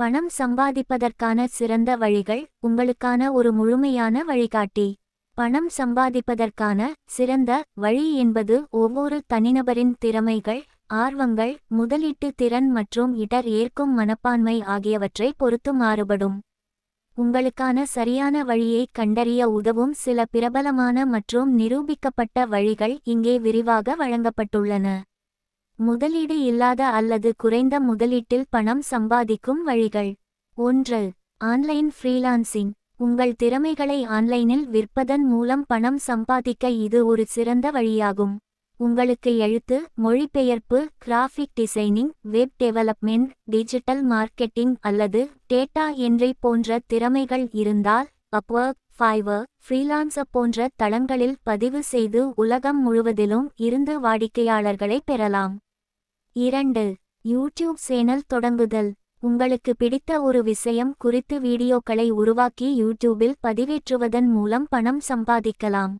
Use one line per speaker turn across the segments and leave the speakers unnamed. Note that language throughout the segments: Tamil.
பணம் சம்பாதிப்பதற்கான சிறந்த வழிகள் உங்களுக்கான ஒரு முழுமையான வழிகாட்டி. பணம் சம்பாதிப்பதற்கான சிறந்த வழி என்பது ஒவ்வொரு தனிநபரின் திறமைகள், ஆர்வங்கள், முதலீட்டு திறன் மற்றும் இடர் ஏற்கும் மனப்பான்மை ஆகியவற்றை பொறுத்து மாறுபடும். உங்களுக்கான சரியான வழியை கண்டறிய உதவும் சில பிரபலமான மற்றும் நிரூபிக்கப்பட்ட வழிகள் இங்கே விரிவாக வழங்கப்பட்டுள்ளன. முதலீடு இல்லாத அல்லது குறைந்த முதலீட்டில் பணம் சம்பாதிக்கும் வழிகள். 1. Online freelancing. உங்கள் திறமைகளை ஆன்லைனில் விற்பதன் மூலம் பணம் சம்பாதிக்க இது ஒரு சிறந்த வழியாகும். உங்களுக்கு எழுத்து, மொழிபெயர்ப்பு, graphic designing, web development, digital marketing அல்லது டேட்டா என்ட்ரி போன்ற திறமைகள் இருந்தால் அப்வொர்க், ஃபைவர், ஃப்ரீலான்சர் போன்ற தளங்களில் பதிவு செய்து உலகம் முழுவதிலும் இருந்து வாடிக்கையாளர்களை பெறலாம். 2. யூடியூப் சேனல் தொடங்குதல். உங்களுக்கு பிடித்த ஒரு விஷயம் குறித்து வீடியோக்களை உருவாக்கி யூடியூபில் பதிவேற்றுவதன் மூலம் பணம் சம்பாதிக்கலாம்.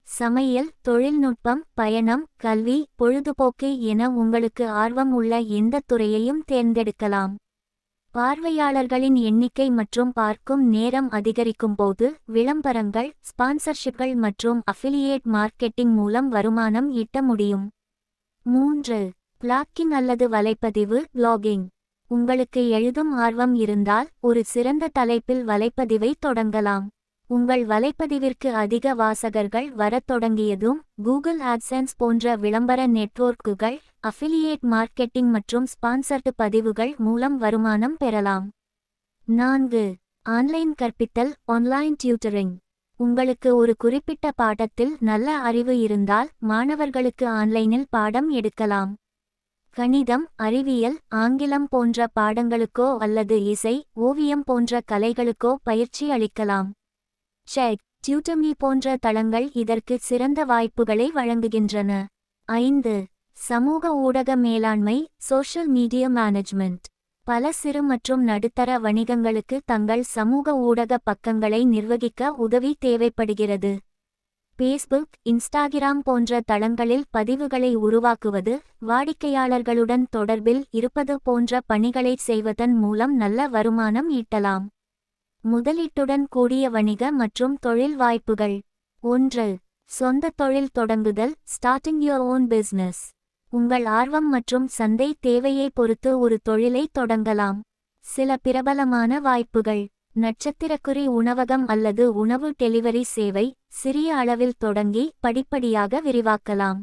சமையல், தொழில்நுட்பம், பயணம், கல்வி, பொழுதுபோக்கு என உங்களுக்கு ஆர்வம் உள்ள எந்த துறையையும் தேர்ந்தெடுக்கலாம். பார்வையாளர்களின் எண்ணிக்கை மற்றும் பார்க்கும் நேரம் அதிகரிக்கும்போது விளம்பரங்கள், ஸ்பான்சர்ஷிப்கள் மற்றும் அஃபிலியேட் மார்க்கெட்டிங் மூலம் வருமானம் ஈட்ட முடியும். 3. பிளாக்கிங் அல்லது வலைப்பதிவு பிளாகிங். உங்களுக்கு எழுதும் ஆர்வம் இருந்தால் ஒரு சிறந்த தலைப்பில் வலைப்பதிவை தொடங்கலாம். உங்கள் வலைப்பதிவிற்கு அதிக வாசகர்கள் வரத் தொடங்கியதும் கூகுள் ஆட்சென்ஸ் போன்ற விளம்பர நெட்வொர்க்குகள், அஃபிலியேட் மார்க்கெட்டிங் மற்றும் ஸ்பான்சர்டு பதிவுகள் மூலம் வருமானம் பெறலாம். 4. ஆன்லைன் கற்பித்தல் ஆன்லைன் டியூட்டரிங். உங்களுக்கு ஒரு குறிப்பிட்ட பாடத்தில் நல்ல அறிவு இருந்தால் மாணவர்களுக்கு ஆன்லைனில் பாடம் எடுக்கலாம். கணிதம், அறிவியல், ஆங்கிலம் போன்ற பாடங்களுக்கோ அல்லது இசை, ஓவியம் போன்ற கலைகளுக்கோ பயிற்சி அளிக்கலாம். செக், டியூட்டர்மி போன்ற தளங்கள் இதற்கு சிறந்த வாய்ப்புகளை வழங்குகின்றன. 5. சமூக ஊடக மேலாண்மை சோஷியல் மீடியா மேனேஜ்மெண்ட். பல சிறு மற்றும் நடுத்தர வணிகங்களுக்கு தங்கள் சமூக ஊடக பக்கங்களை நிர்வகிக்க உதவி தேவைப்படுகிறது. பேஸ்புக், இன்ஸ்டாகிராம் போன்ற தளங்களில் பதிவுகளை உருவாக்குவது, வாடிக்கையாளர்களுடன் தொடர்பில் இருப்பது போன்ற பணிகளை செய்வதன் மூலம் நல்ல வருமானம் ஈட்டலாம். முதலீட்டுடன் கூடிய வணிக மற்றும் தொழில் வாய்ப்புகள். 1. சொந்த தொழில் தொடங்குதல் ஸ்டார்டிங் யுவர் ஓன் பிசினஸ். உங்கள் ஆர்வம் மற்றும் சந்தை தேவையை பொறுத்து ஒரு தொழிலை தொடங்கலாம். சில பிரபலமான வாய்ப்புகள். நட்சத்திரக்குறி உணவகம் அல்லது உணவு டெலிவரி சேவை, சிறிய அளவில் தொடங்கி படிப்படியாக விரிவாக்கலாம்.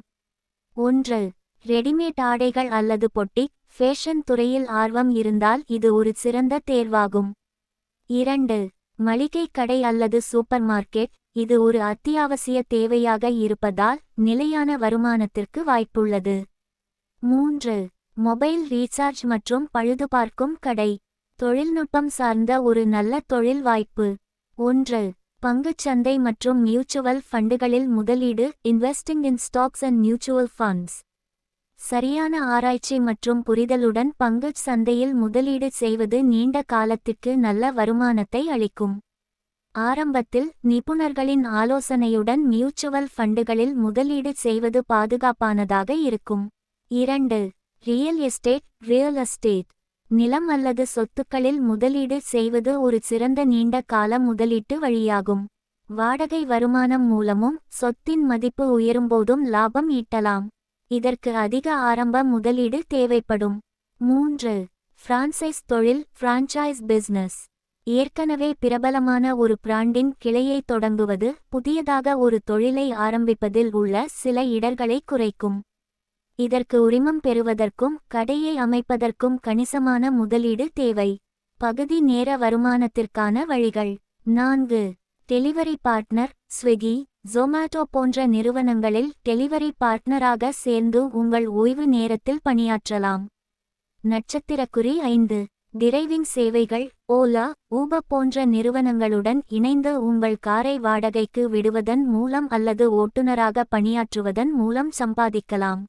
1. ரெடிமேட் ஆடைகள் அல்லது பொட்டிக், ஃபேஷன் துறையில் ஆர்வம் இருந்தால் இது ஒரு சிறந்த தேர்வாகும். 2. மளிகை கடை அல்லது சூப்பர் மார்க்கெட். இது ஒரு அத்தியாவசிய தேவையாக இருப்பதால் நிலையான வருமானத்திற்கு வாய்ப்புள்ளது. 3. மொபைல் ரீசார்ஜ் மற்றும் பழுதுபார்க்கும் கடை. தொழில்நுட்பம் சார்ந்த ஒரு நல்ல தொழில் வாய்ப்பு. 1. பங்குச் சந்தை மற்றும் மியூச்சுவல் ஃபண்டுகளில் முதலீடு investing in stocks and mutual funds. சரியான ஆராய்ச்சி மற்றும் புரிதலுடன் பங்குச் சந்தையில் முதலீடு செய்வது நீண்ட காலத்திற்கு நல்ல வருமானத்தை அளிக்கும். ஆரம்பத்தில் நிபுணர்களின் ஆலோசனையுடன் மியூச்சுவல் ஃபண்டுகளில் முதலீடு செய்வது பாதுகாப்பானதாக இருக்கும். 2. Real estate. நிலம் அல்லது சொத்துக்களில் முதலீடு செய்வது ஒரு சிறந்த நீண்ட கால முதலீட்டு வழியாகும். வாடகை வருமானம் மூலமும் சொத்தின் மதிப்பு உயரும்போதும் லாபம் ஈட்டலாம். இதற்கு அதிக ஆரம்ப முதலீடு தேவைப்படும். 3. பிரான்சைஸ் தொழில் பிரான்சைஸ் பிசினஸ். ஏற்கனவே பிரபலமான ஒரு பிராண்டின் கிளையை தொடங்குவது புதியதாக ஒரு தொழிலை ஆரம்பிப்பதில் உள்ள சில இடர்களை குறைக்கும். இதற்கு உரிமம் பெறுவதற்கும் கடையை அமைப்பதற்கும் கணிசமான முதலீடு தேவை. பகுதி நேர வருமானத்திற்கான வழிகள். 4. டெலிவரி பார்ட்னர் ஸ்விக்கி, ஜொமேட்டோ போன்ற நிறுவனங்களில் டெலிவரி பார்ட்னராக சேர்ந்து உங்கள் ஓய்வு நேரத்தில் பணியாற்றலாம். நட்சத்திரக்குறி 5. டிரைவிங் சேவைகள் ஓலா, ஊபர் போன்ற நிறுவனங்களுடன் இணைந்து உங்கள் காரை வாடகைக்கு விடுவதன் மூலம் அல்லது ஓட்டுநராக பணியாற்றுவதன் மூலம் சம்பாதிக்கலாம்.